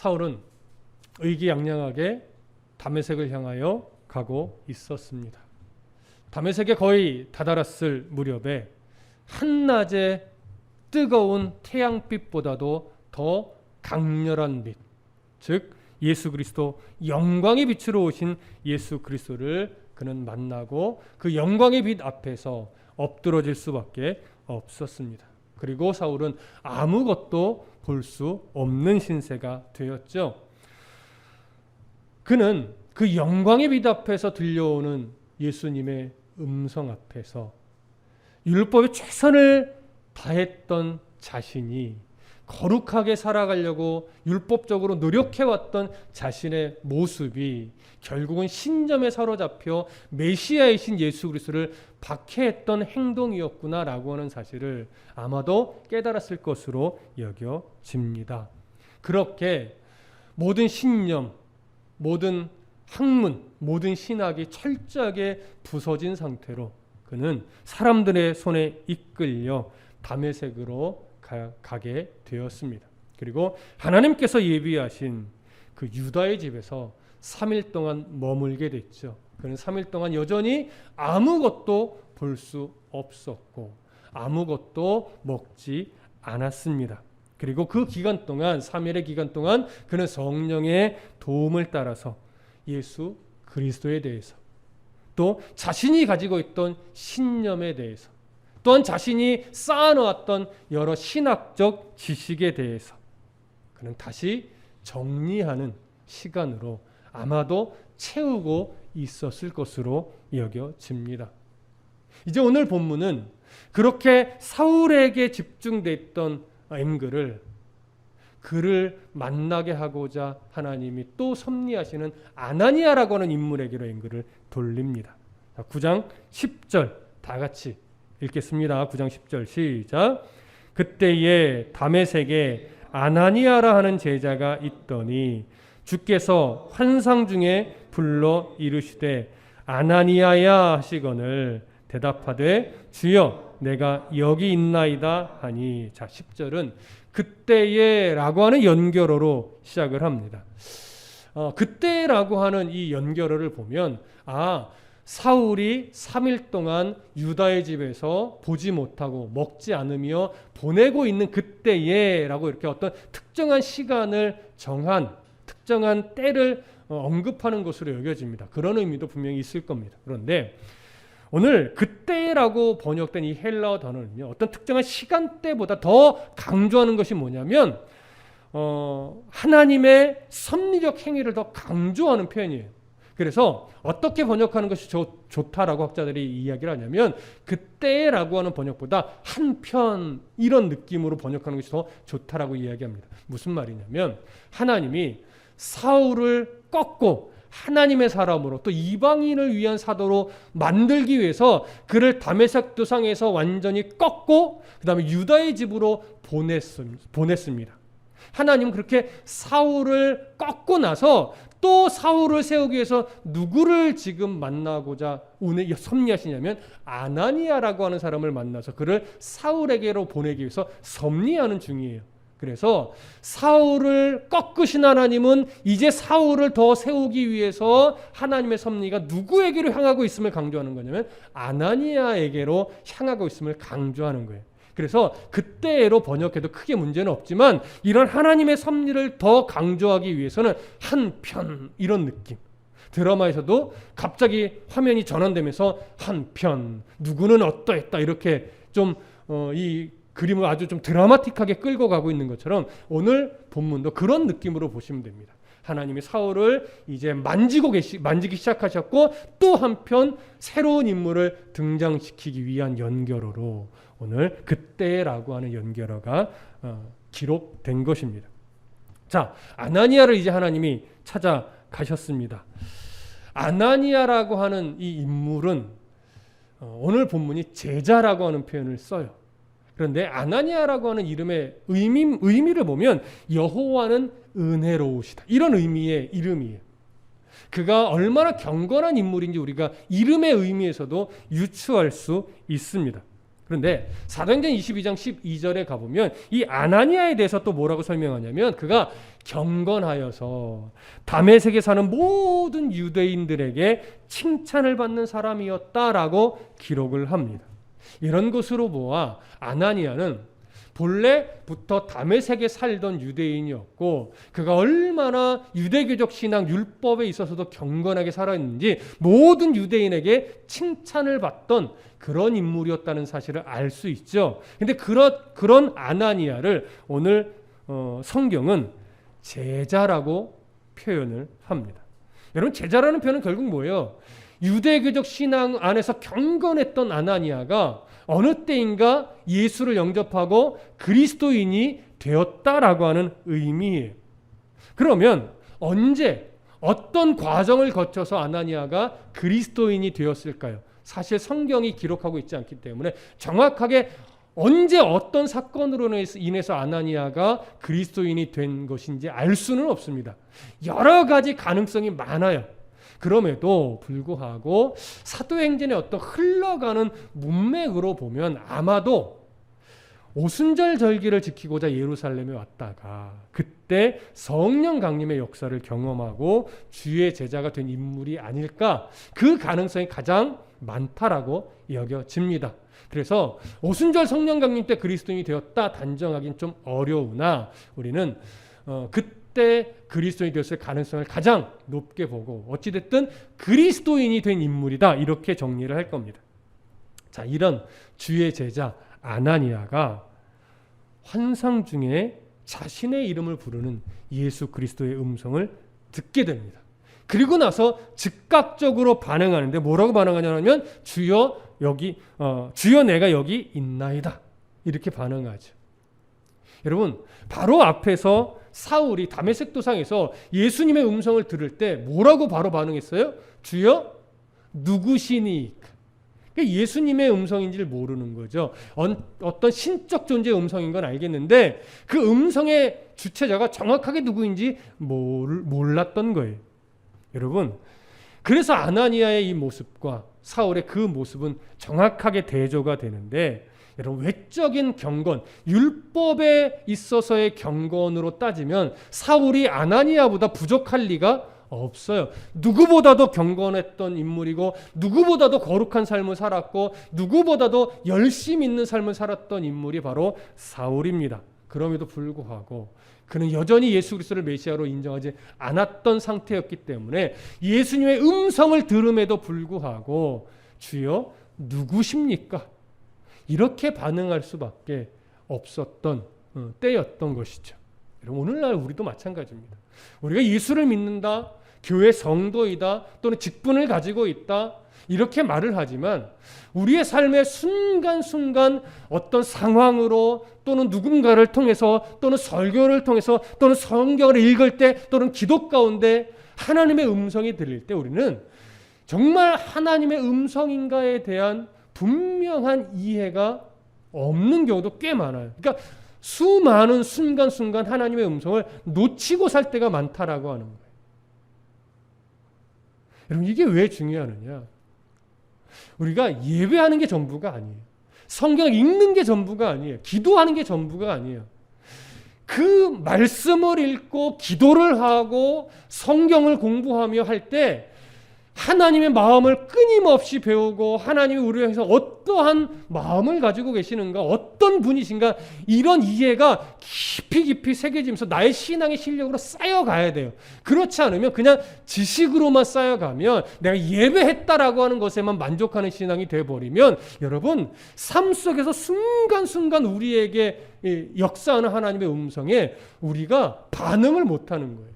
사울은 의기양양하게 다메섹을 향하여 가고 있었습니다. 다메섹에 거의 다다랐을 무렵에 한낮의 뜨거운 태양빛보다도 더 강렬한 빛, 즉 예수 그리스도, 영광의 빛으로 오신 예수 그리스도를 그는 만나고 그 영광의 빛 앞에서 엎드러질 수밖에 없었습니다. 그리고 사울은 아무것도 볼 수 없는 신세가 되었죠. 그는 그 영광의 빛 앞에서 들려오는 예수님의 음성 앞에서 율법에 최선을 다했던 자신이, 거룩하게 살아가려고 율법적으로 노력해왔던 자신의 모습이 결국은 신점에 사로잡혀 메시아이신 예수 그리스도를 박해했던 행동이었구나라고 하는 사실을 아마도 깨달았을 것으로 여겨집니다. 그렇게 모든 신념, 모든 학문, 모든 신학이 철저하게 부서진 상태로 그는 사람들의 손에 이끌려 다메섹으로 가게 되었습니다. 그리고 하나님께서 예비하신 그 유다의 집에서 3일 동안 머물게 됐죠. 그는 3일 동안 여전히 아무것도 볼 수 없었고 아무것도 먹지 않았습니다. 그리고 그 기간 동안, 3일의 기간 동안 그는 성령의 도움을 따라서 예수 그리스도에 대해서, 또 자신이 가지고 있던 신념에 대해서, 또한 자신이 쌓아놓았던 여러 신학적 지식에 대해서 그는 다시 정리하는 시간으로 아마도 채우고 있었을 것으로 여겨집니다. 이제 오늘 본문은 그렇게 사울에게 집중됐던 앵글을 그를 만나게 하고자 하나님이 또 섭리하시는 아나니아라고 하는 인물에게로 앵글을 돌립니다. 9장 10절 다 같이 읽겠습니다. 9장 10절 시작. 그때에 다메섹에 아나니아라 하는 제자가 있더니 주께서 환상 중에 불러 이르시되 아나니아야 하시거늘 대답하되 주여 내가 여기 있나이다 하니, 자 10절은 그때에 라고 하는 연결어로 시작을 합니다. 그때라고 하는 이 연결어를 보면 사울이 3일 동안 유다의 집에서 보지 못하고 먹지 않으며 보내고 있는 그때에 라고 이렇게 어떤 특정한 시간을 정한, 특정한 때를 언급하는 것으로 여겨집니다. 그런 의미도 분명히 있을 겁니다. 그런데 오늘 그때라고 번역된 이 헬라어 단어는요, 어떤 특정한 시간대보다 더 강조하는 것이 뭐냐면 하나님의 섭리적 행위를 더 강조하는 표현이에요. 그래서 어떻게 번역하는 것이 좋다라고 학자들이 이야기를 하냐면 그때라고 하는 번역보다 한편 이런 느낌으로 번역하는 것이 더 좋다라고 이야기합니다. 무슨 말이냐면 하나님이 사울을 꺾고 하나님의 사람으로 또 이방인을 위한 사도로 만들기 위해서 그를 다메섹 도상에서 완전히 꺾고 그 다음에 유다의 집으로 보냈습니다. 하나님은 그렇게 사울을 꺾고 나서 또 사울을 세우기 위해서 누구를 지금 만나고자 섭리하시냐면 아나니아라고 하는 사람을 만나서 그를 사울에게로 보내기 위해서 섭리하는 중이에요. 그래서 사울을 꺾으신 하나님은 이제 사울을 더 세우기 위해서 하나님의 섭리가 누구에게로 향하고 있음을 강조하는 거냐면 아나니아에게로 향하고 있음을 강조하는 거예요. 그래서 그때로 번역해도 크게 문제는 없지만 이런 하나님의 섭리를 더 강조하기 위해서는 한편 이런 느낌. 드라마에서도 갑자기 화면이 전환되면서 한편 누구는 어떠했다 이렇게 좀 이 그림을 아주 좀 드라마틱하게 끌고 가고 있는 것처럼 오늘 본문도 그런 느낌으로 보시면 됩니다. 하나님이 사울을 이제 만지기 시작하셨고 또 한편 새로운 인물을 등장시키기 위한 연결어로 오늘 그때라고 하는 연결어가 기록된 것입니다. 자, 아나니아를 이제 하나님이 찾아가셨습니다. 아나니아라고 하는 이 인물은 오늘 본문이 제자라고 하는 표현을 써요. 그런데 아나니아라고 하는 이름의 의미를 보면 여호와는 은혜로우시다. 이런 의미의 이름이에요. 그가 얼마나 경건한 인물인지 우리가 이름의 의미에서도 유추할 수 있습니다. 그런데 사도행전 22장 12절에 가보면 이 아나니아에 대해서 또 뭐라고 설명하냐면 그가 경건하여서 다메섹에 사는 모든 유대인들에게 칭찬을 받는 사람이었다라고 기록을 합니다. 이런 것으로 보아 아나니아는 본래부터 다메섹에 살던 유대인이었고 그가 얼마나 유대교적 신앙 율법에 있어서도 경건하게 살았는지 모든 유대인에게 칭찬을 받던 그런 인물이었다는 사실을 알 수 있죠. 근데 그런 아나니아를 오늘 성경은 제자라고 표현을 합니다. 여러분, 제자라는 표현은 결국 뭐예요? 유대교적 신앙 안에서 경건했던 아나니아가 어느 때인가 예수를 영접하고 그리스도인이 되었다라고 하는 의미예요. 그러면 언제 어떤 과정을 거쳐서 아나니아가 그리스도인이 되었을까요? 사실 성경이 기록하고 있지 않기 때문에 정확하게 언제 어떤 사건으로 인해서 아나니아가 그리스도인이 된 것인지 알 수는 없습니다. 여러 가지 가능성이 많아요. 그럼에도 불구하고 사도행전의 어떤 흘러가는 문맥으로 보면 아마도 오순절 절기를 지키고자 예루살렘에 왔다가 그때 성령 강림의 역사를 경험하고 주의 제자가 된 인물이 아닐까, 그 가능성이 가장 많다라고 여겨집니다. 그래서 오순절 성령 강림 때 그리스도인이 되었다 단정하기는 좀 어려우나 우리는 그때 그리스도인이 되었을 가능성을 가장 높게 보고 어찌됐든 그리스도인이 된 인물이다 이렇게 정리를 할 겁니다. 자, 이런 주의 제자 아나니아가 환상 중에 자신의 이름을 부르는 예수 그리스도의 음성을 듣게 됩니다. 그리고 나서 즉각적으로 반응하는데 뭐라고 반응하냐면 주여 내가 여기 있나이다 이렇게 반응하죠. 여러분, 바로 앞에서 사울이 다메섹 도상에서 예수님의 음성을 들을 때 뭐라고 바로 반응했어요? 주여 누구시니까. 그러니까 예수님의 음성인지를 모르는 거죠. 어떤 신적 존재의 음성인 건 알겠는데 그 음성의 주체자가 정확하게 누구인지 몰랐던 거예요. 여러분, 그래서 아나니아의 이 모습과 사울의 그 모습은 정확하게 대조가 되는데, 여러분, 외적인 경건, 율법에 있어서의 경건으로 따지면 사울이 아나니아보다 부족할 리가 없어요. 누구보다도 경건했던 인물이고 누구보다도 거룩한 삶을 살았고 누구보다도 열심 있는 삶을 살았던 인물이 바로 사울입니다. 그럼에도 불구하고 그는 여전히 예수 그리스도를 메시아로 인정하지 않았던 상태였기 때문에 예수님의 음성을 들음에도 불구하고 주여 누구십니까? 이렇게 반응할 수밖에 없었던 때였던 것이죠. 여러분, 오늘날 우리도 마찬가지입니다. 우리가 예수를 믿는다, 교회 성도이다, 또는 직분을 가지고 있다 이렇게 말을 하지만 우리의 삶의 순간순간 어떤 상황으로 또는 누군가를 통해서 또는 설교를 통해서 또는 성경을 읽을 때 또는 기도 가운데 하나님의 음성이 들릴 때 우리는 정말 하나님의 음성인가에 대한 분명한 이해가 없는 경우도 꽤 많아요. 그러니까 수많은 순간순간 하나님의 음성을 놓치고 살 때가 많다라고 하는 거예요. 여러분, 이게 왜 중요하느냐? 우리가 예배하는 게 전부가 아니에요. 성경을 읽는 게 전부가 아니에요. 기도하는 게 전부가 아니에요. 그 말씀을 읽고 기도를 하고 성경을 공부하며 할 때 하나님의 마음을 끊임없이 배우고 하나님이 우리를 위해서 어떠한 마음을 가지고 계시는가, 어떤 분이신가, 이런 이해가 깊이 새겨지면서 나의 신앙의 실력으로 쌓여가야 돼요. 그렇지 않으면 그냥 지식으로만 쌓여가면 내가 예배했다라고 하는 것에만 만족하는 신앙이 되어버리면 여러분, 삶 속에서 순간순간 우리에게 역사하는 하나님의 음성에 우리가 반응을 못하는 거예요.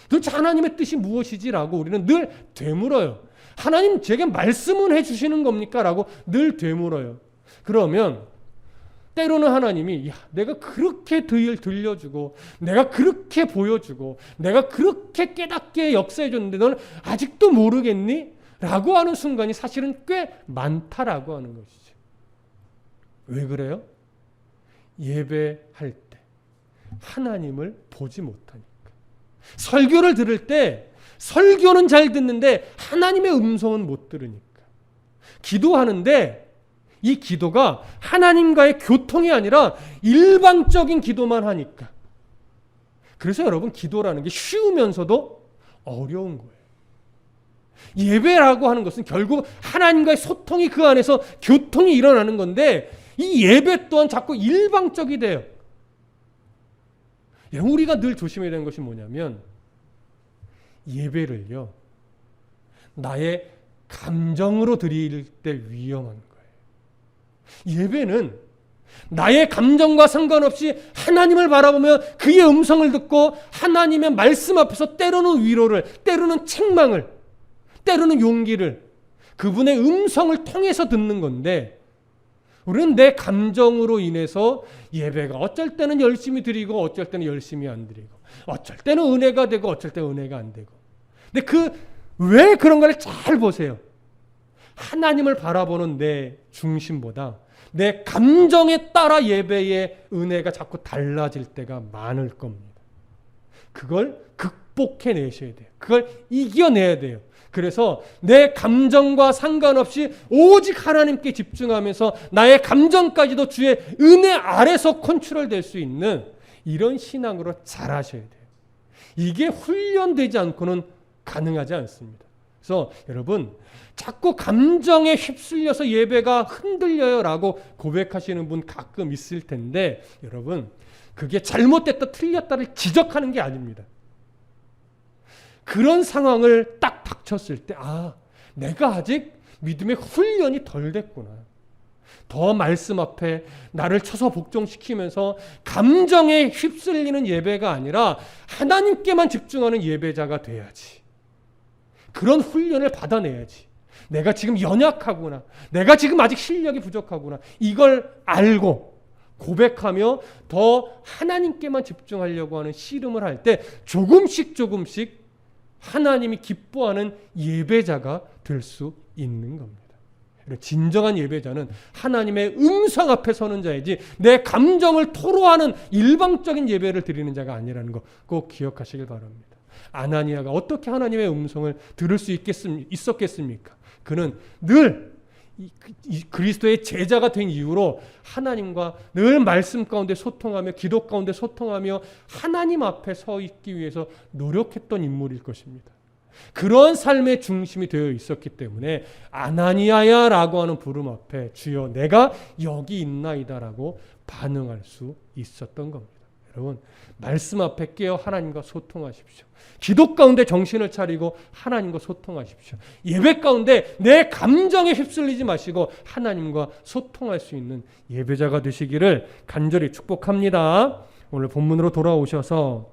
도대체 하나님의 뜻이 무엇이지라고 우리는 늘 되물어요. 하나님 제게 말씀은 해주시는 겁니까? 라고 늘 되물어요. 그러면 때로는 하나님이 내가 그렇게 들려주고 내가 그렇게 보여주고 내가 그렇게 깨닫게 역사해줬는데 너는 아직도 모르겠니? 라고 하는 순간이 사실은 꽤 많다라고 하는 것이죠. 왜 그래요? 예배할 때 하나님을 보지 못하니. 설교를 들을 때 설교는 잘 듣는데 하나님의 음성은 못 들으니까. 기도하는데 이 기도가 하나님과의 교통이 아니라 일방적인 기도만 하니까. 그래서 여러분 기도라는 게 쉬우면서도 어려운 거예요. 예배라고 하는 것은 결국 하나님과의 소통이 그 안에서 교통이 일어나는 건데 이 예배 또한 자꾸 일방적이 돼요. 우리가 늘 조심해야 되는 것이 뭐냐면 예배를요 나의 감정으로 드릴 때 위험한 거예요. 예배는 나의 감정과 상관없이 하나님을 바라보며 그의 음성을 듣고 하나님의 말씀 앞에서 때로는 위로를, 때로는 책망을, 때로는 용기를 그분의 음성을 통해서 듣는 건데 우리는 내 감정으로 인해서 예배가 어쩔 때는 열심히 드리고 어쩔 때는 열심히 안 드리고 어쩔 때는 은혜가 되고 어쩔 때는 은혜가 안 되고 근데 왜 그런가를 잘 보세요. 하나님을 바라보는 내 중심보다 내 감정에 따라 예배의 은혜가 자꾸 달라질 때가 많을 겁니다. 그걸 극복해내셔야 돼요. 그걸 이겨내야 돼요. 그래서 내 감정과 상관없이 오직 하나님께 집중하면서 나의 감정까지도 주의 은혜 아래서 컨트롤될 수 있는 이런 신앙으로 자라셔야 돼요. 이게 훈련되지 않고는 가능하지 않습니다. 그래서 여러분 자꾸 감정에 휩쓸려서 예배가 흔들려요 라고 고백하시는 분 가끔 있을 텐데 여러분 그게 잘못됐다 틀렸다를 지적하는 게 아닙니다. 그런 상황을 딱 닥쳤을 때 내가 아직 믿음의 훈련이 덜 됐구나. 더 말씀 앞에 나를 쳐서 복종시키면서 감정에 휩쓸리는 예배가 아니라 하나님께만 집중하는 예배자가 돼야지. 그런 훈련을 받아내야지. 내가 지금 연약하구나. 내가 지금 아직 실력이 부족하구나. 이걸 알고 고백하며 더 하나님께만 집중하려고 하는 씨름을 할 때 조금씩 하나님이 기뻐하는 예배자가 될 수 있는 겁니다. 진정한 예배자는 하나님의 음성 앞에 서는 자이지 내 감정을 토로하는 일방적인 예배를 드리는 자가 아니라는 거 꼭 기억하시길 바랍니다. 아나니아가 어떻게 하나님의 음성을 들을 수 있었겠습니까? 그는 늘 그리스도의 제자가 된 이후로 하나님과 늘 말씀 가운데 소통하며 기도 가운데 소통하며 하나님 앞에 서 있기 위해서 노력했던 인물일 것입니다. 그런 삶의 중심이 되어 있었기 때문에 아나니아야 라고 하는 부름 앞에 주여 내가 여기 있나이다 라고 반응할 수 있었던 겁니다. 여러분 말씀 앞에 깨어 하나님과 소통하십시오. 기도 가운데 정신을 차리고 하나님과 소통하십시오. 예배 가운데 내 감정에 휩쓸리지 마시고 하나님과 소통할 수 있는 예배자가 되시기를 간절히 축복합니다. 오늘 본문으로 돌아오셔서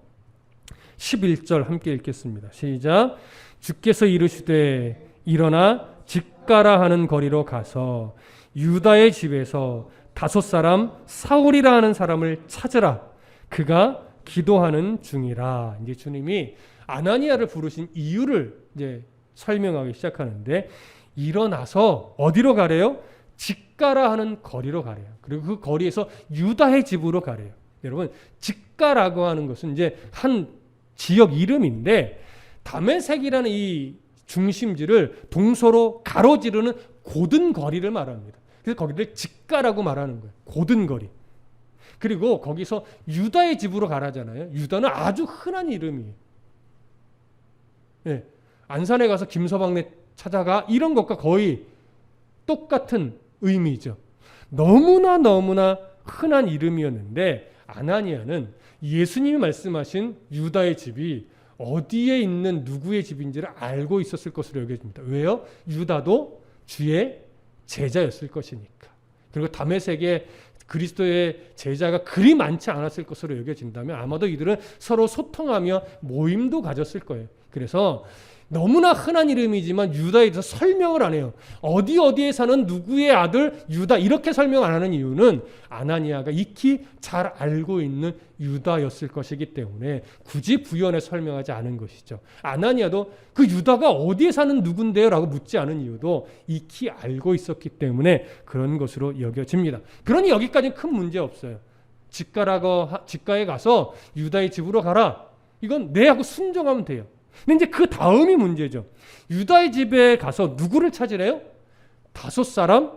11절 함께 읽겠습니다. 시작. 주께서 이르시되 일어나 직가라 하는 거리로 가서 유다의 집에서 5 사울이라 하는 사람을 찾으라. 그가 기도하는 중이라. 이제 주님이 아나니아를 부르신 이유를 이제 설명하기 시작하는데 일어나서 어디로 가래요? 직가라 하는 거리로 가래요. 그리고 그 거리에서 유다의 집으로 가래요. 여러분 직가라고 하는 것은 이제 한 지역 이름인데 다메섹이라는 이 중심지를 동서로 가로지르는 고든 거리를 말합니다. 그래서 거기를 직가라고 말하는 거예요. 고든 거리. 그리고 거기서 유다의 집으로 가라잖아요. 유다는 아주 흔한 이름이에요. 네. 안산에 가서 김서방네 찾아가 이런 것과 거의 똑같은 의미죠. 너무나 흔한 이름이었는데 아나니아는 예수님이 말씀하신 유다의 집이 어디에 있는 누구의 집인지를 알고 있었을 것으로 여겨집니다. 왜요? 유다도 주의 제자였을 것이니까. 그리고 다메섹에 그리스도의 제자가 그리 많지 않았을 것으로 여겨진다면 아마도 이들은 서로 소통하며 모임도 가졌을 거예요. 그래서 너무나 흔한 이름이지만 유다에 대해서 설명을 안 해요. 어디에 사는 누구의 아들 유다 이렇게 설명 안 하는 이유는 아나니아가 익히 잘 알고 있는 유다였을 것이기 때문에 굳이 부연해 설명하지 않은 것이죠. 아나니아도 그 유다가 어디에 사는 누군데요? 라고 묻지 않은 이유도 익히 알고 있었기 때문에 그런 것으로 여겨집니다. 그러니 여기까지는 큰 문제 없어요. 직가에 가서 유다의 집으로 가라. 이건 네 하고 순종하면 돼요. 근데 이제 그 다음이 문제죠. 유다의 집에 가서 누구를 찾으래요? 다섯 사람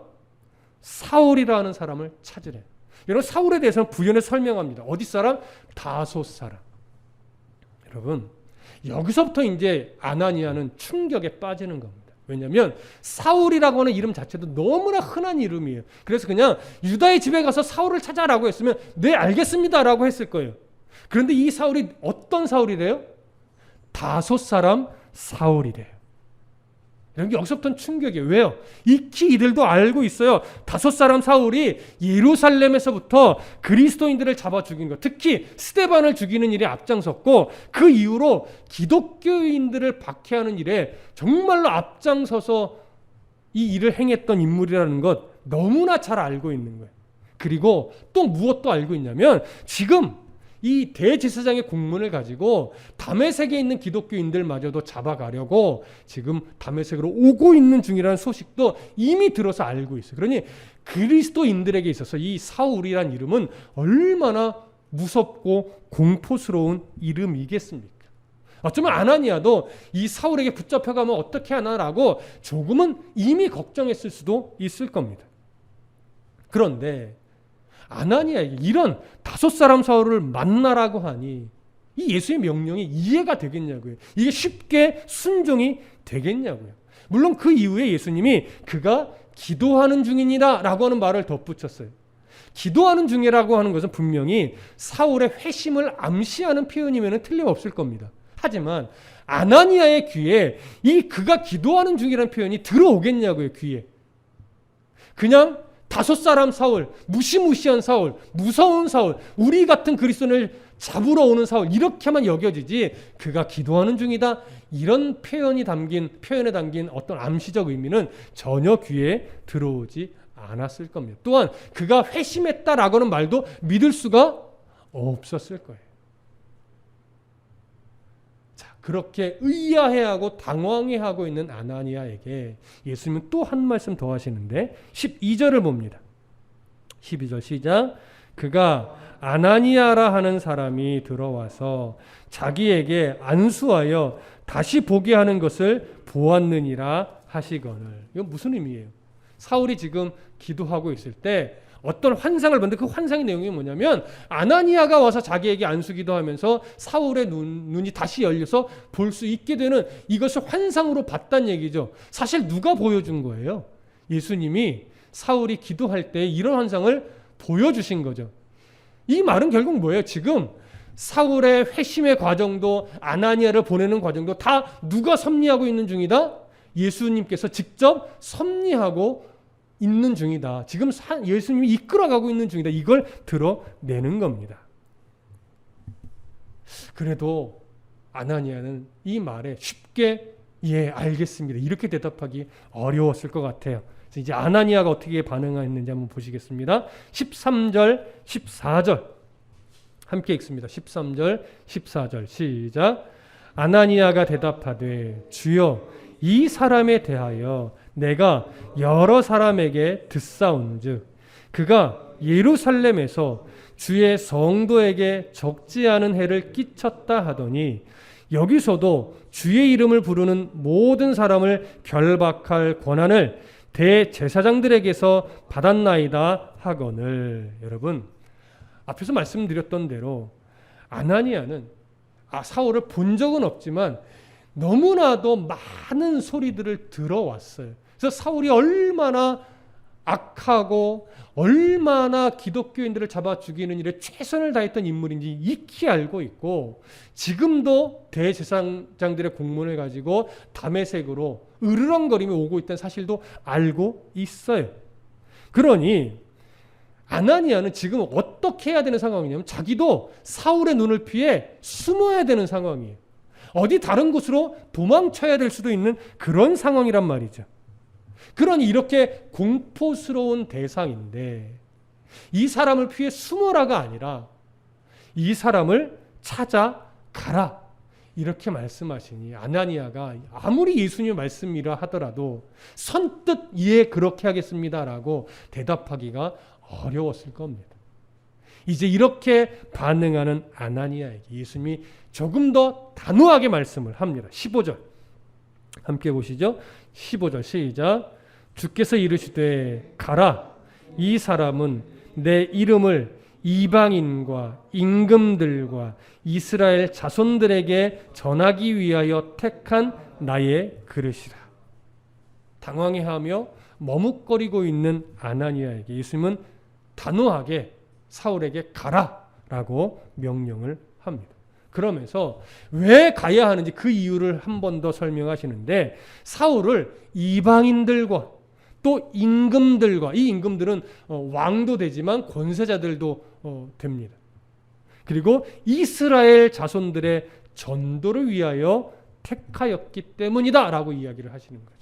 사울이라는 사람을 찾으래. 여러분 사울에 대해서는 부연에 설명합니다. 어디 사람? 다섯 사람. 여러분 여기서부터 이제 아나니아는 충격에 빠지는 겁니다. 왜냐하면 사울이라고 하는 이름 자체도 너무나 흔한 이름이에요. 그래서 그냥 유다의 집에 가서 사울을 찾아라고 했으면 네 알겠습니다라고 했을 거예요. 그런데 이 사울이 어떤 사울이래요? 다섯 사람 사울이래요. 여기서부터는 충격이에요. 왜요? 익히 이들도 알고 있어요. 다섯 사람 사울이 예루살렘에서부터 그리스도인들을 잡아 죽인 것, 특히 스데반을 죽이는 일에 앞장섰고 그 이후로 기독교인들을 박해하는 일에 정말로 앞장서서 이 일을 행했던 인물이라는 것 너무나 잘 알고 있는 거예요. 그리고 또 무엇도 알고 있냐면 지금 이 대제사장의 공문을 가지고 다메섹에 있는 기독교인들마저도 잡아가려고 지금 다메섹으로 오고 있는 중이라는 소식도 이미 들어서 알고 있어요. 그러니 그리스도인들에게 있어서 이 사울이란 이름은 얼마나 무섭고 공포스러운 이름이겠습니까? 어쩌면 아나니아도 이 사울에게 붙잡혀가면 어떻게 하나라고 조금은 이미 걱정했을 수도 있을 겁니다. 그런데 아나니아에게 이런 다섯 사람 사울을 만나라고 하니 이 예수의 명령이 이해가 되겠냐고요. 이게 쉽게 순종이 되겠냐고요. 물론 그 이후에 예수님이 그가 기도하는 중이니라 라고 하는 말을 덧붙였어요. 기도하는 중이라고 하는 것은 분명히 사울의 회심을 암시하는 표현이면 틀림없을 겁니다. 하지만 아나니아의 귀에 이 그가 기도하는 중이라는 표현이 들어오겠냐고요. 귀에. 그냥 다섯 사람 사울, 무시무시한 사울, 무서운 사울, 우리 같은 그리스도인을 잡으러 오는 사울 이렇게만 여겨지지 그가 기도하는 중이다 이런 표현에 담긴 어떤 암시적 의미는 전혀 귀에 들어오지 않았을 겁니다. 또한 그가 회심했다라고는 말도 믿을 수가 없었을 거예요. 그렇게 의아해하고 당황해하고 있는 아나니아에게 예수님은 또 한 말씀 더 하시는데 12절을 봅니다. 12절 시작. 그가 아나니아라 하는 사람이 들어와서 자기에게 안수하여 다시 보게 하는 것을 보았느니라 하시거늘. 이건 무슨 의미예요? 사울이 지금 기도하고 있을 때 어떤 환상을 봤는데 그 환상의 내용이 뭐냐면 아나니아가 와서 자기에게 안수기도 하면서 사울의 눈이 다시 열려서 볼 수 있게 되는 이것을 환상으로 봤다는 얘기죠. 사실 누가 보여준 거예요? 예수님이 사울이 기도할 때 이런 환상을 보여주신 거죠. 이 말은 결국 뭐예요? 지금 사울의 회심의 과정도 아나니아를 보내는 과정도 다 누가 섭리하고 있는 중이다? 예수님께서 직접 섭리하고 있는 중이다. 지금 예수님이 이끌어가고 있는 중이다. 이걸 드러내는 겁니다. 그래도 아나니아는 이 말에 쉽게 예 알겠습니다. 이렇게 대답하기 어려웠을 것 같아요. 그래서 이제 아나니아가 어떻게 반응했는지 한번 보시겠습니다. 13절 14절 함께 읽습니다. 13절 14절 시작. 아나니아가 대답하되 주여 이 사람에 대하여 내가 여러 사람에게 듣사온즉 그가 예루살렘에서 주의 성도에게 적지 않은 해를 끼쳤다 하더니 여기서도 주의 이름을 부르는 모든 사람을 결박할 권한을 대제사장들에게서 받았나이다 하거늘. 여러분 앞에서 말씀드렸던 대로 아나니아는 사울을 본 적은 없지만 너무나도 많은 소리들을 들어왔어요. 그래서 사울이 얼마나 악하고 얼마나 기독교인들을 잡아 죽이는 일에 최선을 다했던 인물인지 익히 알고 있고 지금도 대제사장들의 공문을 가지고 다메섹으로 으르렁거리며 오고 있다는 사실도 알고 있어요. 그러니 아나니아는 지금 어떻게 해야 되는 상황이냐면 자기도 사울의 눈을 피해 숨어야 되는 상황이에요. 어디 다른 곳으로 도망쳐야 될 수도 있는 그런 상황이란 말이죠. 그러니 이렇게 공포스러운 대상인데 이 사람을 피해 숨어라가 아니라 이 사람을 찾아가라 이렇게 말씀하시니 아나니아가 아무리 예수님의 말씀이라 하더라도 선뜻 예 그렇게 하겠습니다라고 대답하기가 어려웠을 겁니다. 이제 이렇게 반응하는 아나니아에게 예수님이 조금 더 단호하게 말씀을 합니다. 15절 함께 보시죠. 15절 시작. 주께서 이르시되 가라. 이 사람은 내 이름을 이방인과 임금들과 이스라엘 자손들에게 전하기 위하여 택한 나의 그릇이라. 당황해하며 머뭇거리고 있는 아나니아에게 예수님은 단호하게 사울에게 가라라고 명령을 합니다. 그러면서 왜 가야 하는지 그 이유를 한 번 더 설명하시는데, 사울을 이방인들과 또 임금들과, 이 임금들은 왕도 되지만 권세자들도 됩니다. 그리고 이스라엘 자손들의 전도를 위하여 택하였기 때문이다 라고 이야기를 하시는 거죠.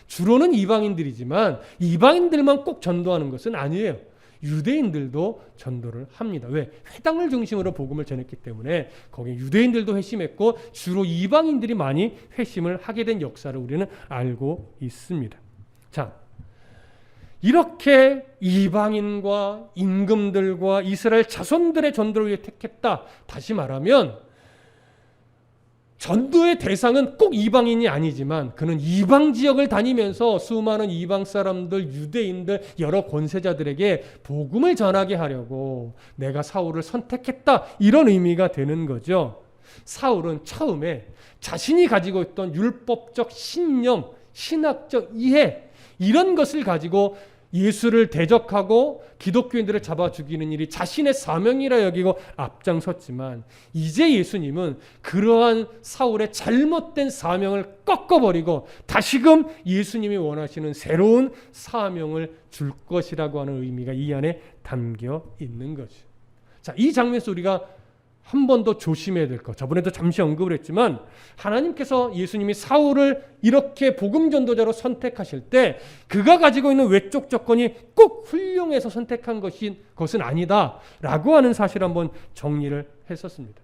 주로는 이방인들이지만 이방인들만 꼭 전도하는 것은 아니에요. 유대인들도 전도를 합니다. 왜? 회당을 중심으로 복음을 전했기 때문에 거기에 유대인들도 회심했고 주로 이방인들이 많이 회심을 하게 된 역사를 우리는 알고 있습니다. 자, 이렇게 이방인과 임금들과 이스라엘 자손들의 전도를 위해 택했다. 다시 말하면 전도의 대상은 꼭 이방인이 아니지만 그는 이방 지역을 다니면서 수많은 이방 사람들, 유대인들, 여러 권세자들에게 복음을 전하게 하려고 내가 사울을 선택했다. 이런 의미가 되는 거죠. 사울은 처음에 자신이 가지고 있던 율법적 신념, 신학적 이해, 이런 것을 가지고 예수를 대적하고 기독교인들을 잡아 죽이는 일이 자신의 사명이라 여기고 앞장섰지만, 이제 예수님은 그러한 사울의 잘못된 사명을 꺾어버리고 다시금 예수님이 원하시는 새로운 사명을 줄 것이라고 하는 의미가 이 안에 담겨 있는 거죠. 자, 이 장면에서 우리가 한 번 더 조심해야 될 것, 저번에도 잠시 언급을 했지만 하나님께서 예수님이 사울을 이렇게 복음 전도자로 선택하실 때 그가 가지고 있는 외적 조건이 꼭 훌륭해서 선택한 것은 아니다 라고 하는 사실을 한번 정리를 했었습니다.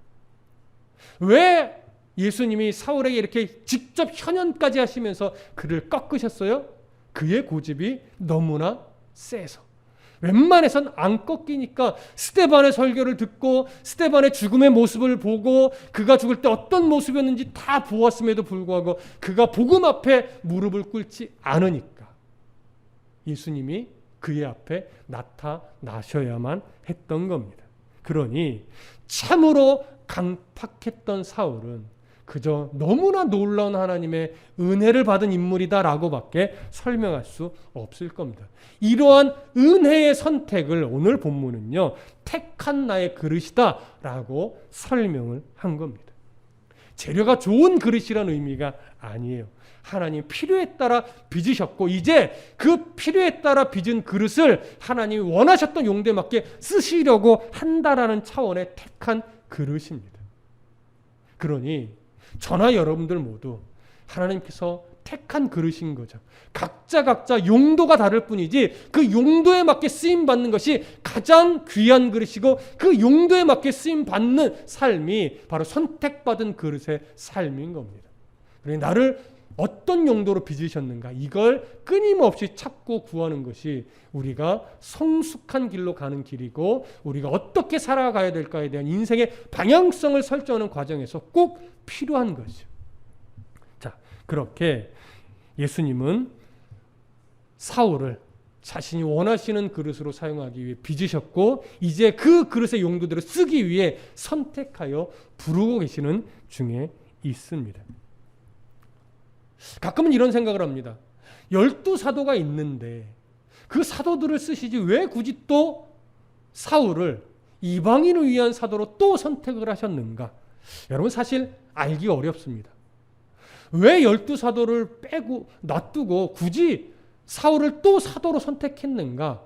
왜 예수님이 사울에게 이렇게 직접 현현까지 하시면서 그를 꺾으셨어요? 그의 고집이 너무나 세서 웬만해선 안 꺾이니까 스데반의 설교를 듣고 스데반의 죽음의 모습을 보고 그가 죽을 때 어떤 모습이었는지 다 보았음에도 불구하고 그가 복음 앞에 무릎을 꿇지 않으니까 예수님이 그의 앞에 나타나셔야만 했던 겁니다. 그러니 참으로 강팍했던 사울은 그저 너무나 놀라운 하나님의 은혜를 받은 인물이다라고 밖에 설명할 수 없을 겁니다. 이러한 은혜의 선택을 오늘 본문은요, 택한 나의 그릇이다 라고 설명을 한 겁니다. 재료가 좋은 그릇이라는 의미가 아니에요. 하나님 필요에 따라 빚으셨고 이제 그 필요에 따라 빚은 그릇을 하나님이 원하셨던 용도에 맞게 쓰시려고 한다라는 차원의 택한 그릇입니다. 그러니 저나 여러분들 모두 하나님께서 택한 그릇인 거죠. 각자 용도가 다를 뿐이지 그 용도에 맞게 쓰임 받는 것이 가장 귀한 그릇이고 그 용도에 맞게 쓰임 받는 삶이 바로 선택받은 그릇의 삶인 겁니다. 그러니 나를 어떤 용도로 빚으셨는가, 이걸 끊임없이 찾고 구하는 것이 우리가 성숙한 길로 가는 길이고 우리가 어떻게 살아가야 될까에 대한 인생의 방향성을 설정하는 과정에서 꼭 필요한 거죠. 자, 그렇게 예수님은 사울을 자신이 원하시는 그릇으로 사용하기 위해 빚으셨고 이제 그 그릇의 용도대로 쓰기 위해 선택하여 부르고 계시는 중에 있습니다. 가끔은 이런 생각을 합니다. 12사도가 있는데 그 사도들을 쓰시지 왜 굳이 또 사울을 이방인을 위한 사도로 또 선택을 하셨는가? 여러분 사실 알기 어렵습니다. 왜 12사도를 빼고 놔두고 굳이 사울을 또 사도로 선택했는가?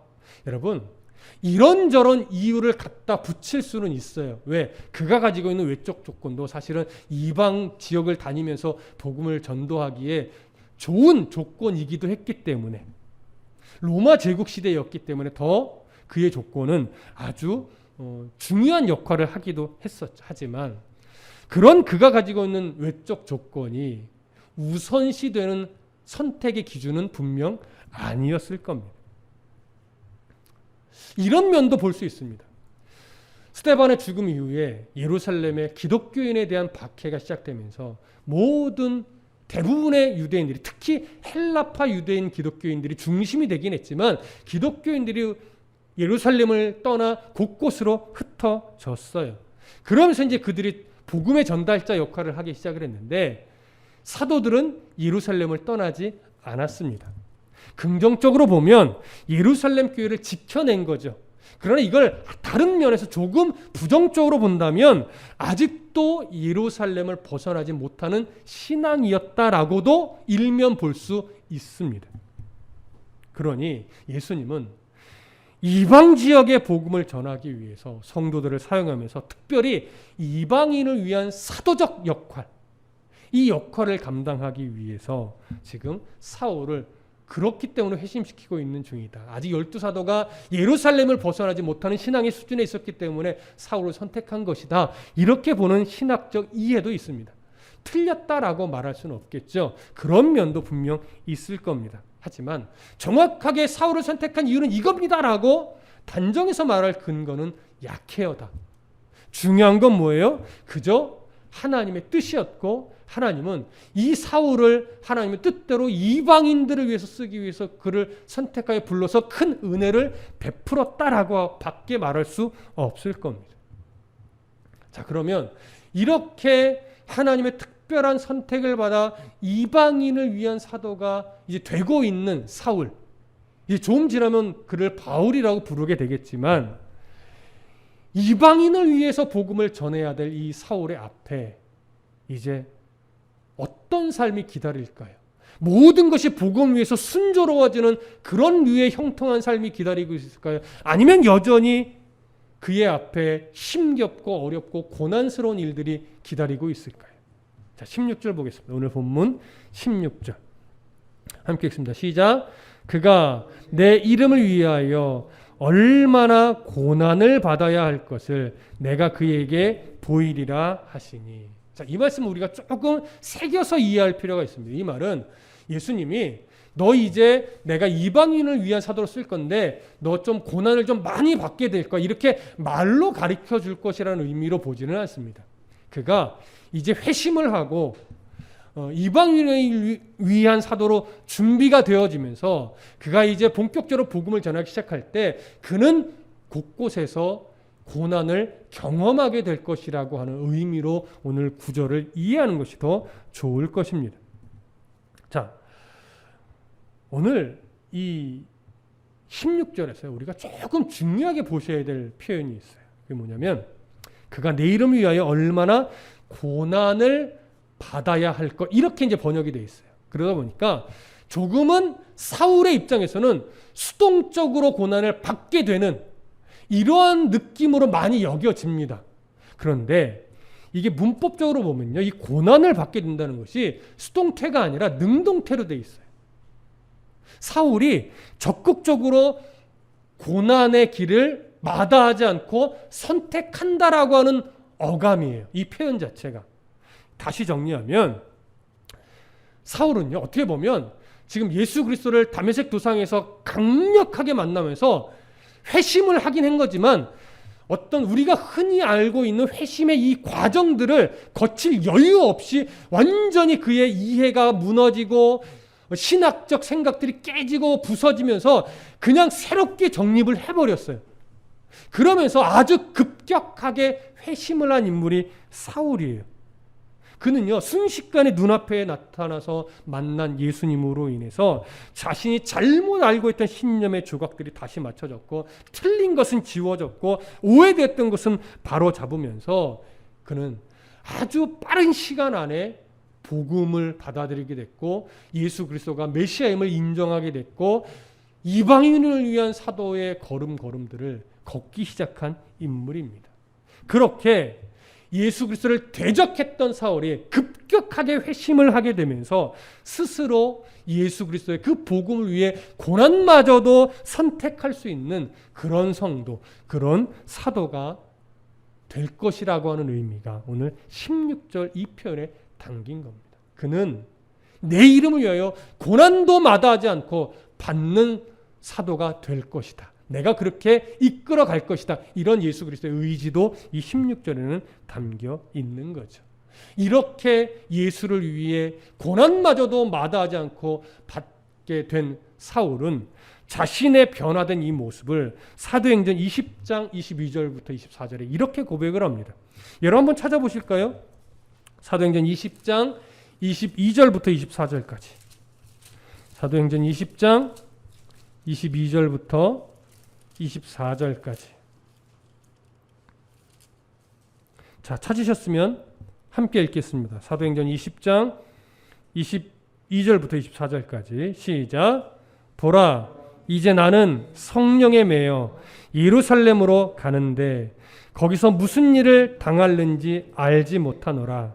여러분 이런저런 이유를 갖다 붙일 수는 있어요. 왜? 그가 가지고 있는 외적 조건도 사실은 이방 지역을 다니면서 복음을 전도하기에 좋은 조건이기도 했기 때문에, 로마 제국 시대였기 때문에 더 그의 조건은 아주 중요한 역할을 하기도 했었죠. 하지만 그런 그가 가지고 있는 외적 조건이 우선시되는 선택의 기준은 분명 아니었을 겁니다. 이런 면도 볼 수 있습니다. 스데반의 죽음 이후에 예루살렘의 기독교인에 대한 박해가 시작되면서 모든 대부분의 유대인들이, 특히 헬라파 유대인 기독교인들이 중심이 되긴 했지만 기독교인들이 예루살렘을 떠나 곳곳으로 흩어졌어요. 그러면서 이제 그들이 복음의 전달자 역할을 하기 시작을 했는데 사도들은 예루살렘을 떠나지 않았습니다. 긍정적으로 보면 예루살렘 교회를 지켜낸 거죠. 그러나 이걸 다른 면에서 조금 부정적으로 본다면 아직도 예루살렘을 벗어나지 못하는 신앙이었다라고도 일면 볼 수 있습니다. 그러니 예수님은 이방 지역의 복음을 전하기 위해서 성도들을 사용하면서 특별히 이방인을 위한 사도적 역할, 이 역할을 감당하기 위해서 지금 사울을 그렇기 때문에 회심시키고 있는 중이다. 아직 12사도가 예루살렘을 벗어나지 못하는 신앙의 수준에 있었기 때문에 사울을 선택한 것이다. 이렇게 보는 신학적 이해도 있습니다. 틀렸다라고 말할 수는 없겠죠. 그런 면도 분명 있을 겁니다. 하지만 정확하게 사울을 선택한 이유는 이겁니다라고 단정해서 말할 근거는 약해요다. 중요한 건 뭐예요? 그저 하나님의 뜻이었고 하나님은 이 사울을 하나님의 뜻대로 이방인들을 위해서 쓰기 위해서 그를 선택하여 불러서 큰 은혜를 베풀었다라고 밖에 말할 수 없을 겁니다. 자, 그러면 이렇게 하나님의 특별한 선택을 받아 이방인을 위한 사도가 이제 되고 있는 사울, 이제 좀 지나면 그를 바울이라고 부르게 되겠지만 이방인을 위해서 복음을 전해야 될 이 사울의 앞에 이제 어떤 삶이 기다릴까요? 모든 것이 복음 위해서 순조로워지는 그런 류의 형통한 삶이 기다리고 있을까요? 아니면 여전히 그의 앞에 힘겹고 어렵고 고난스러운 일들이 기다리고 있을까요? 자, 16절 보겠습니다. 오늘 본문 16절 함께 읽습니다. 시작. 그가 내 이름을 위하여 얼마나 고난을 받아야 할 것을 내가 그에게 보이리라 하시니. 자, 이 말씀을 우리가 조금 새겨서 이해할 필요가 있습니다. 이 말은 예수님이 너 이제 내가 이방인을 위한 사도로 쓸 건데 너 좀 고난을 좀 많이 받게 될 거야. 이렇게 말로 가르쳐 줄 것이라는 의미로 보지는 않습니다. 그가 이제 회심을 하고 이방인을 위한 사도로 준비가 되어지면서 그가 이제 본격적으로 복음을 전하기 시작할 때 그는 곳곳에서 고난을 경험하게 될 것이라고 하는 의미로 오늘 구절을 이해하는 것이 더 좋을 것입니다. 자, 오늘 이 16절에서 우리가 조금 중요하게 보셔야 될 표현이 있어요. 그게 뭐냐면 그가 내 이름을 위하여 얼마나 고난을 받아야 할 것, 이렇게 이제 번역이 되어 있어요. 그러다 보니까 조금은 사울의 입장에서는 수동적으로 고난을 받게 되는 이러한 느낌으로 많이 여겨집니다. 그런데 이게 문법적으로 보면요, 이 고난을 받게 된다는 것이 수동태가 아니라 능동태로 되어 있어요. 사울이 적극적으로 고난의 길을 마다하지 않고 선택한다라고 하는 어감이에요. 이 표현 자체가. 다시 정리하면 사울은요, 어떻게 보면 지금 예수 그리스도를 다메섹 도상에서 강력하게 만나면서 회심을 하긴 한 거지만 어떤 우리가 흔히 알고 있는 회심의 이 과정들을 거칠 여유 없이 완전히 그의 이해가 무너지고 신학적 생각들이 깨지고 부서지면서 그냥 새롭게 정립을 해버렸어요. 그러면서 아주 급격하게 회심을 한 인물이 사울이에요. 그는요, 순식간에 눈앞에 나타나서 만난 예수님으로 인해서 자신이 잘못 알고 있던 신념의 조각들이 다시 맞춰졌고 틀린 것은 지워졌고 오해됐던 것은 바로 잡으면서 그는 아주 빠른 시간 안에 복음을 받아들이게 됐고 예수 그리스도가 메시아임을 인정하게 됐고 이방인을 위한 사도의 걸음걸음들을 걷기 시작한 인물입니다. 그렇게 예수 그리스도를 대적했던 사울이 급격하게 회심을 하게 되면서 스스로 예수 그리스도의 그 복음을 위해 고난마저도 선택할 수 있는 그런 성도, 그런 사도가 될 것이라고 하는 의미가 오늘 16절 이 표현에 담긴 겁니다. 그는 내 이름을 위하여 고난도 마다하지 않고 받는 사도가 될 것이다. 내가 그렇게 이끌어 갈 것이다. 이런 예수 그리스도의 의지도 이 16절에는 담겨 있는 거죠. 이렇게 예수를 위해 고난마저도 마다하지 않고 받게 된 사울은 자신의 변화된 이 모습을 사도행전 20장 22절부터 24절에 이렇게 고백을 합니다. 여러분 한번 찾아보실까요? 사도행전 20장 22절부터 24절까지. 사도행전 20장 22절부터 24절까지. 자, 찾으셨으면 함께 읽겠습니다. 사도행전 20장 22절부터 24절까지. 시작. 보라, 이제 나는 성령에 매여 예루살렘으로 가는데 거기서 무슨 일을 당할는지 알지 못하노라.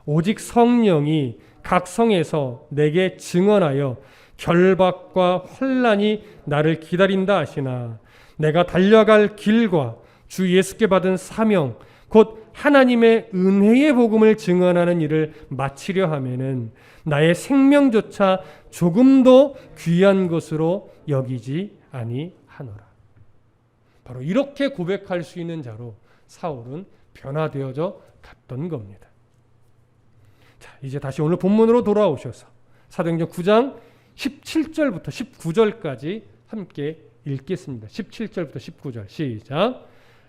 오직 성령이 각 성에서 내게 증언하여 결박과 환난이 나를 기다린다 하시나 내가 달려갈 길과 주 예수께 받은 사명 곧 하나님의 은혜의 복음을 증언하는 일을 마치려 하면은 나의 생명조차 조금도 귀한 것으로 여기지 아니하노라. 바로 이렇게 고백할 수 있는 자로 사울은 변화되어져 갔던 겁니다. 자, 이제 다시 오늘 본문으로 돌아오셔서 사도행전 9장 17절부터 19절까지 함께 읽겠습니다. 17절부터 19절 시작.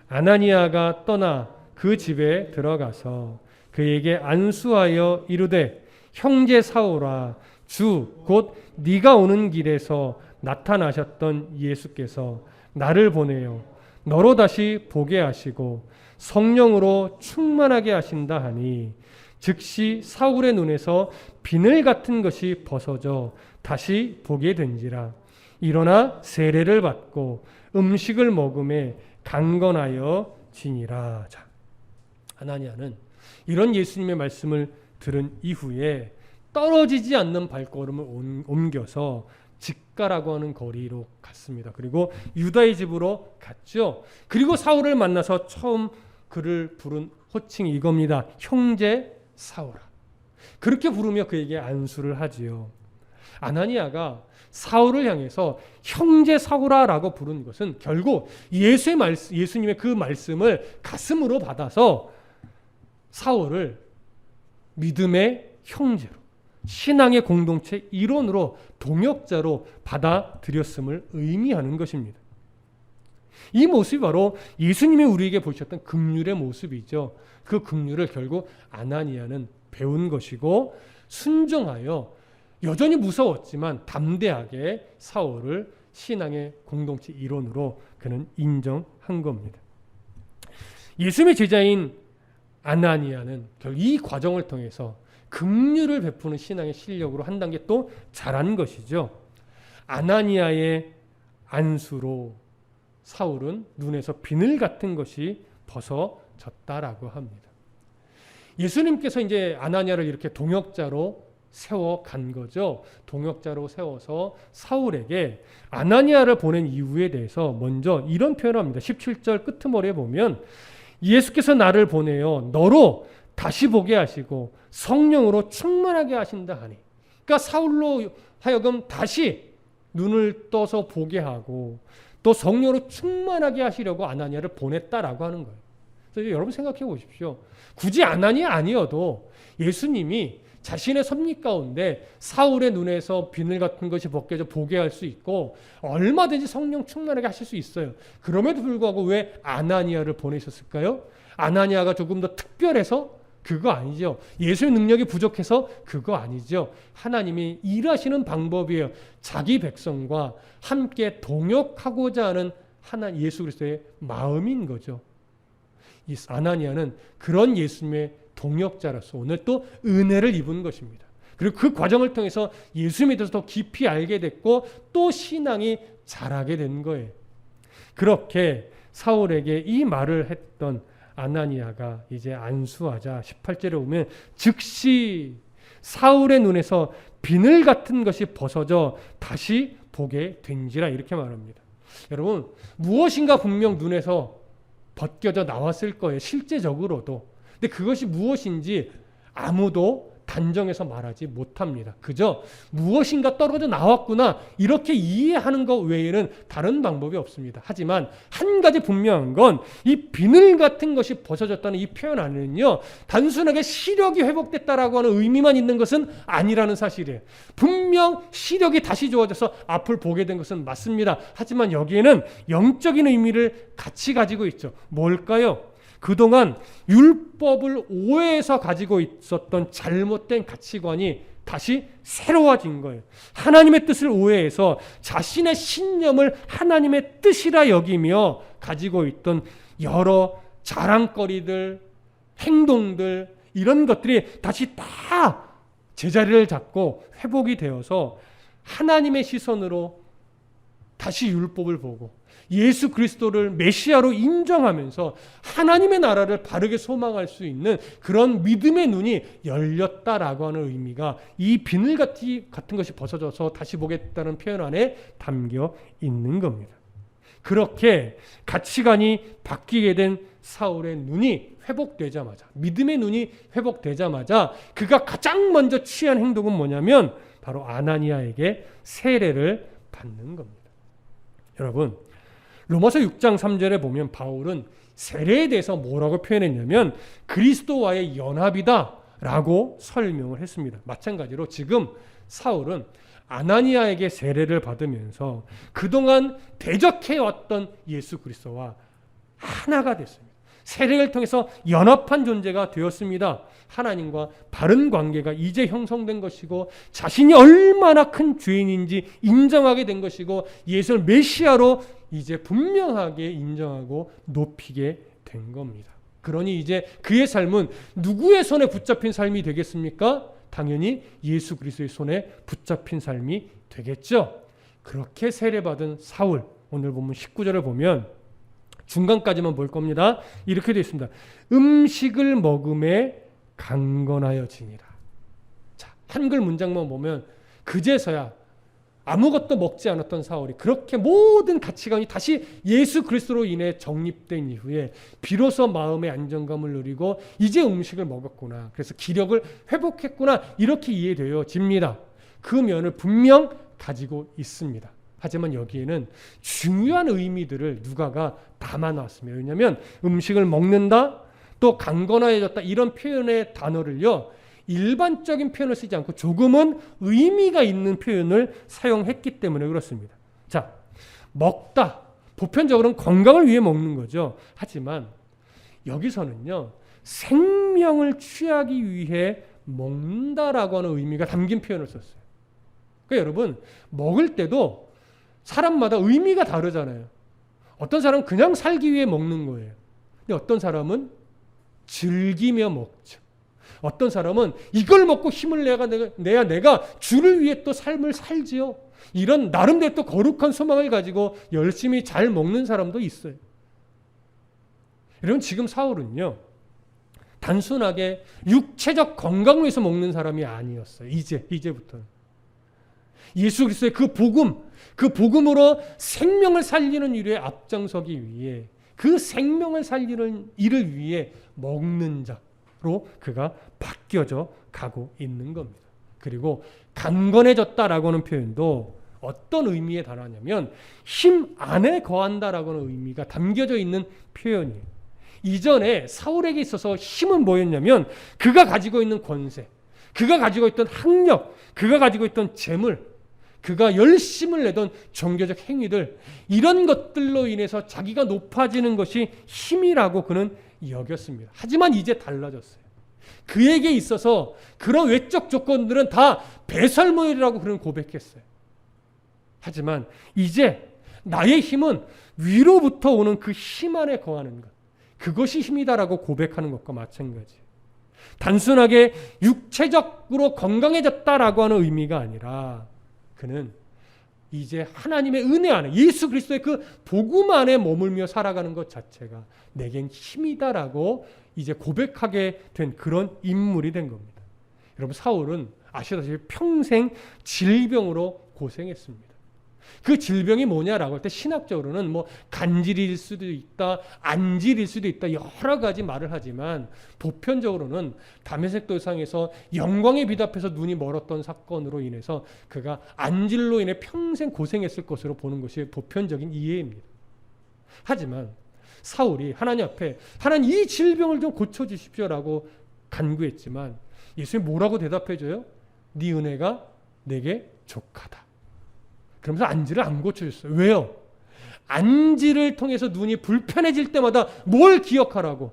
아나니아가 떠나 그 집에 들어가서 그에게 안수하여 이르되 형제 사울아 주 곧 네가 오는 길에서 나타나셨던 예수께서 나를 보내어 너로 다시 보게 하시고 성령으로 충만하게 하신다 하니 즉시 사울의 눈에서 비늘 같은 것이 벗어져 다시 보게 된지라. 일어나 세례를 받고 음식을 먹음에 강건하여 지니라. 자, 아나니아는 이런 예수님의 말씀을 들은 이후에 떨어지지 않는 발걸음을 옮겨서 직가라고 하는 거리로 갔습니다. 그리고 유다의 집으로 갔죠. 그리고 사울을 만나서 처음 그를 부른 호칭이 이겁니다. 형제 사울아. 그렇게 부르며 그에게 안수를 하지요. 아나니아가 사울을 향해서 형제 사울아라고 부른 것은 결국 예수님의 그 말씀을 가슴으로 받아서 사울을 믿음의 형제로, 신앙의 공동체 일원으로, 동역자로 받아들였음을 의미하는 것입니다. 이 모습이 바로 예수님이 우리에게 보셨던 긍휼의 모습이죠. 그 긍휼을 결국 아나니아는 배운 것이고 순종하여 여전히 무서웠지만 담대하게 사울을 신앙의 공동체 일원으로 그는 인정한 겁니다. 예수님의 제자인 아나니아는 결국 이 과정을 통해서 긍휼을 베푸는 신앙의 실력으로 한 단계 또 자란 것이죠. 아나니아의 안수로 사울은 눈에서 비늘 같은 것이 벗어졌다라고 합니다. 예수님께서 이제 아나니아를 이렇게 동역자로 세워 간 거죠. 동역자로 세워서 사울에게 아나니아를 보낸 이유에 대해서 먼저 이런 표현을 합니다. 17절 끄트머리에 보면 예수께서 나를 보내어 너로 다시 보게 하시고 성령으로 충만하게 하신다 하니. 그러니까 사울로 하여금 다시 눈을 떠서 보게 하고 또 성령으로 충만하게 하시려고 아나니아를 보냈다라고 하는 거예요. 그래서 여러분 생각해 보십시오. 굳이 아나니아 아니어도 예수님이 자신의 섭리 가운데 사울의 눈에서 비늘 같은 것이 벗겨져 보게 할 수 있고 얼마든지 성령 충만하게 하실 수 있어요. 그럼에도 불구하고 왜 아나니아를 보내셨을까요? 아나니아가 조금 더 특별해서? 그거 아니죠. 예수의 능력이 부족해서? 그거 아니죠. 하나님이 일하시는 방법이에요. 자기 백성과 함께 동역하고자 하는 하나님 예수 그리스도의 마음인 거죠. 이 아나니아는 그런 예수님의 동역자로서 오늘 또 은혜를 입은 것입니다. 그리고 그 과정을 통해서 예수님에 대해서 더 깊이 알게 됐고 또 신앙이 자라게 된 거예요. 그렇게 사울에게 이 말을 했던 아나니아가 이제 안수하자 18절에 보면 즉시 사울의 눈에서 비늘 같은 것이 벗어져 다시 보게 된지라 이렇게 말합니다. 여러분 무엇인가 분명 눈에서 벗겨져 나왔을 거예요. 실제적으로도. 근데 그것이 무엇인지 아무도 단정해서 말하지 못합니다. 그저 무엇인가 떨어져 나왔구나 이렇게 이해하는 것 외에는 다른 방법이 없습니다. 하지만 한 가지 분명한 건 이 비늘 같은 것이 벗어졌다는 이 표현 안에는요, 단순하게 시력이 회복됐다라고 하는 의미만 있는 것은 아니라는 사실이에요. 분명 시력이 다시 좋아져서 앞을 보게 된 것은 맞습니다. 하지만 여기에는 영적인 의미를 같이 가지고 있죠. 뭘까요? 그동안 율법을 오해해서 가지고 있었던 잘못된 가치관이 다시 새로워진 거예요. 하나님의 뜻을 오해해서 자신의 신념을 하나님의 뜻이라 여기며 가지고 있던 여러 자랑거리들, 행동들, 이런 것들이 다시 다 제자리를 잡고 회복이 되어서 하나님의 시선으로 다시 율법을 보고 예수 그리스도를 메시아로 인정하면서 하나님의 나라를 바르게 소망할 수 있는 그런 믿음의 눈이 열렸다라고 하는 의미가 이 비늘 같은 것이 벗어져서 다시 보겠다는 표현 안에 담겨 있는 겁니다. 그렇게 가치관이 바뀌게 된 사울의 눈이 회복되자마자, 믿음의 눈이 회복되자마자 그가 가장 먼저 취한 행동은 뭐냐면 바로 아나니아에게 세례를 받는 겁니다. 여러분, 로마서 6장 3절에 보면 바울은 세례에 대해서 뭐라고 표현했냐면 그리스도와의 연합이다 라고 설명을 했습니다. 마찬가지로 지금 사울은 아나니아에게 세례를 받으면서 그동안 대적해왔던 예수 그리스도와 하나가 됐습니다. 세례를 통해서 연합한 존재가 되었습니다. 하나님과 바른 관계가 이제 형성된 것이고 자신이 얼마나 큰 죄인인지 인정하게 된 것이고 예수를 메시아로 이제 분명하게 인정하고 높이게 된 겁니다. 그러니 이제 그의 삶은 누구의 손에 붙잡힌 삶이 되겠습니까? 당연히 예수 그리스도의 손에 붙잡힌 삶이 되겠죠. 그렇게 세례받은 사울, 오늘 본문 19절을 보면 중간까지만 볼 겁니다. 이렇게 되어 있습니다. 음식을 먹음에 강건하여지니라. 자, 한글 문장만 보면 그제서야 아무것도 먹지 않았던 사울이 그렇게 모든 가치관이 다시 예수 그리스도로 인해 정립된 이후에 비로소 마음의 안정감을 누리고 이제 음식을 먹었구나. 그래서 기력을 회복했구나. 이렇게 이해되어집니다. 그 면을 분명 가지고 있습니다. 하지만 여기에는 중요한 의미들을 누가가 담아놨습니다. 왜냐하면 음식을 먹는다, 또 강건해졌다 이런 표현의 단어를요 일반적인 표현을 쓰지 않고 조금은 의미가 있는 표현을 사용했기 때문에 그렇습니다. 자, 먹다. 보편적으로는 건강을 위해 먹는 거죠. 하지만 여기서는요, 생명을 취하기 위해 먹는다라고 하는 의미가 담긴 표현을 썼어요. 그러니까 여러분, 먹을 때도 사람마다 의미가 다르잖아요. 어떤 사람은 그냥 살기 위해 먹는 거예요. 근데 어떤 사람은 즐기며 먹죠. 어떤 사람은 이걸 먹고 힘을 내야 내가 주를 위해 또 삶을 살지요. 이런 나름대로 또 거룩한 소망을 가지고 열심히 잘 먹는 사람도 있어요. 여러분, 지금 사울은요, 단순하게 육체적 건강을 위해서 먹는 사람이 아니었어요. 이제부터는. 예수 그리스도의 그 복음으로 생명을 살리는 일에 앞장서기 위해 그 생명을 살리는 일을 위해 먹는 자로 그가 바뀌어져 가고 있는 겁니다. 그리고 강건해졌다라고 하는 표현도 어떤 의미에 달하냐면 힘 안에 거한다라고 하는 의미가 담겨져 있는 표현이에요. 이전에 사울에게 있어서 힘은 뭐였냐면 그가 가지고 있는 권세, 그가 가지고 있던 학력, 그가 가지고 있던 재물, 그가 열심을 내던 종교적 행위들, 이런 것들로 인해서 자기가 높아지는 것이 힘이라고 그는 여겼습니다. 하지만 이제 달라졌어요. 그에게 있어서 그런 외적 조건들은 다 배설물이라고 그는 고백했어요. 하지만 이제 나의 힘은 위로부터 오는 그 힘 안에 거하는 것, 그것이 힘이다라고 고백하는 것과 마찬가지예요. 단순하게 육체적으로 건강해졌다라고 하는 의미가 아니라 그는 이제 하나님의 은혜 안에 예수 그리스도의 그 복음 안에 머물며 살아가는 것 자체가 내겐 힘이다라고 이제 고백하게 된 그런 인물이 된 겁니다. 여러분, 사울은 아시다시피 평생 질병으로 고생했습니다. 그 질병이 뭐냐라고 할 때 신학적으로는 뭐 간질일 수도 있다, 안질일 수도 있다 여러 가지 말을 하지만 보편적으로는 다메섹 도상에서 영광의 빛 앞에서 눈이 멀었던 사건으로 인해서 그가 안질로 인해 평생 고생했을 것으로 보는 것이 보편적인 이해입니다. 하지만 사울이 하나님 앞에 하나님 이 질병을 좀 고쳐주십시오라고 간구했지만 예수님이 뭐라고 대답해줘요? 네 은혜가 내게 족하다. 그러면서 안지를 안 고쳐줬어요. 왜요? 안지를 통해서 눈이 불편해질 때마다 뭘 기억하라고?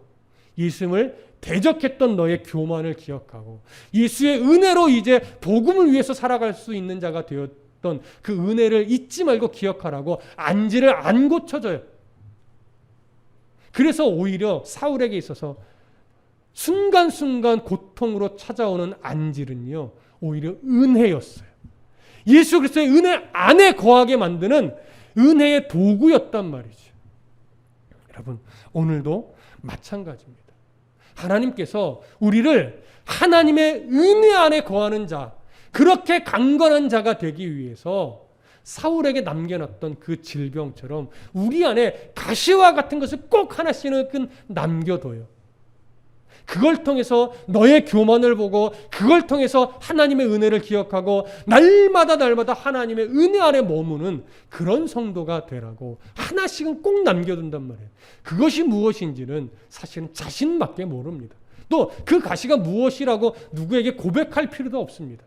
예수님을 대적했던 너의 교만을 기억하고 예수의 은혜로 이제 복음을 위해서 살아갈 수 있는 자가 되었던 그 은혜를 잊지 말고 기억하라고 안지를 안 고쳐줘요. 그래서 오히려 사울에게 있어서 순간순간 고통으로 찾아오는 안질은요, 오히려 은혜였어요. 예수 그리스도의 은혜 안에 거하게 만드는 은혜의 도구였단 말이죠. 여러분, 오늘도 마찬가지입니다. 하나님께서 우리를 하나님의 은혜 안에 거하는 자, 그렇게 강건한 자가 되기 위해서 사울에게 남겨놨던 그 질병처럼 우리 안에 가시와 같은 것을 꼭 하나씩은 남겨둬요. 그걸 통해서 너의 교만을 보고 그걸 통해서 하나님의 은혜를 기억하고 날마다 하나님의 은혜 안에 머무는 그런 성도가 되라고 하나씩은 꼭 남겨둔단 말이에요. 그것이 무엇인지는 사실은 자신밖에 모릅니다. 또 그 가시가 무엇이라고 누구에게 고백할 필요도 없습니다.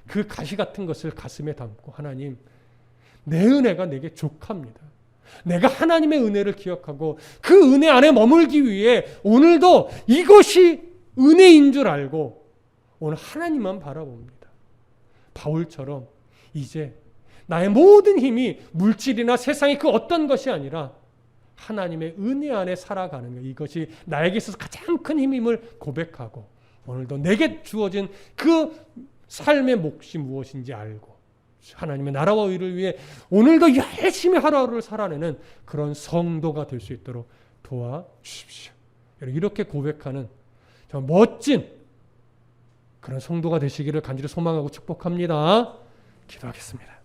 그 가시 같은 것을 가슴에 담고 하나님, 내 은혜가 내게 족합니다. 내가 하나님의 은혜를 기억하고 그 은혜 안에 머물기 위해 오늘도 이것이 은혜인 줄 알고 오늘 하나님만 바라봅니다. 바울처럼 이제 나의 모든 힘이 물질이나 세상의 그 어떤 것이 아니라 하나님의 은혜 안에 살아가는 것, 이것이 나에게 있어서 가장 큰 힘임을 고백하고 오늘도 내게 주어진 그 삶의 몫이 무엇인지 알고 하나님의 나라와 의를 위해 오늘도 열심히 하루하루를 살아내는 그런 성도가 될 수 있도록 도와주십시오. 이렇게 고백하는 정말 멋진 그런 성도가 되시기를 간절히 소망하고 축복합니다. 기도하겠습니다.